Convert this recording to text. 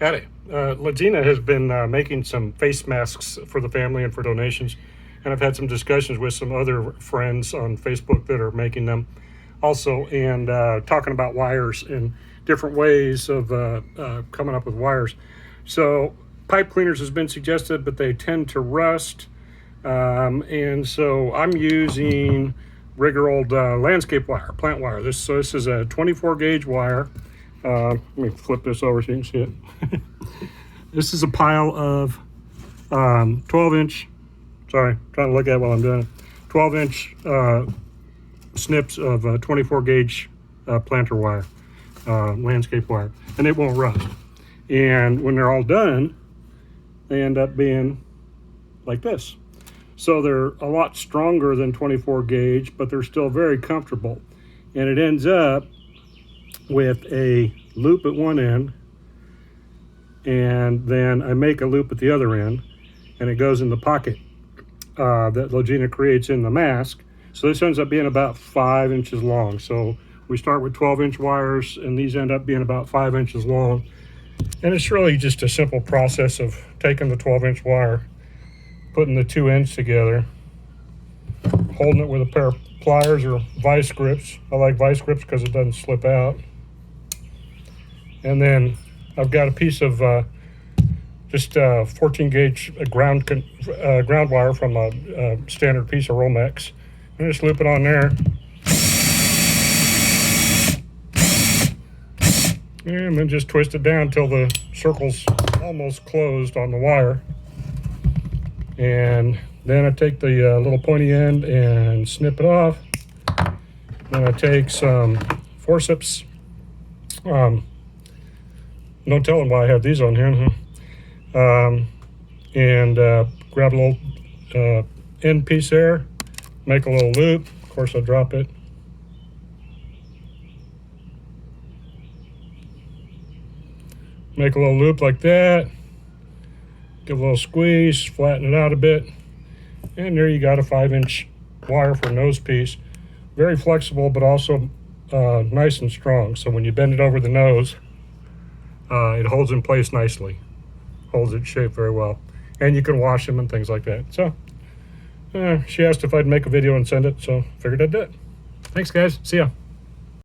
Howdy. Legina has been making some face masks for the family and for donations. And I've had some discussions with some other friends on Facebook that are making them also, and talking about wires and different ways of coming up with wires. So pipe cleaners has been suggested, but they tend to rust. And so I'm using regular old landscape wire, plant wire. This is a 24 gauge wire. Let me flip this over so you can see it. This is a pile of 12-inch, sorry, trying to look at it while I'm doing it, 12-inch snips of 24 gauge planter wire, landscape wire, and it won't rust. And when they're all done, they end up being like this. So they're a lot stronger than 24 gauge, but they're still very comfortable. And it ends up with a loop at one end, and then I make a loop at the other end, and it goes in the pocket that Legina creates in the mask. So this ends up being about 5 inches long. So we start with 12-inch wires, and these end up being about 5 inches long. And it's really just a simple process of taking the 12-inch wire, putting the two ends together, holding it with a pair of pliers or vice grips. I like vice grips because it doesn't slip out. And then I've got a piece of just 14 gauge ground wire from a standard piece of Romex. And just loop it on there. And then just twist it down until the circle's almost closed on the wire. And then I take the little pointy end and snip it off. Then I take some forceps. No telling why I have these on here. And grab a little end piece there, make a little loop. Of course, I drop it. Make a little loop like that. Give a little squeeze, flatten it out a bit. And there you got a 5-inch wire for a nose piece. Very flexible, but also nice and strong. So when you bend it over the nose, it holds in place nicely. Holds its shape very well. And you can wash them and things like that. So she asked if I'd make a video and send it, so figured I'd do it. Thanks, guys. See ya.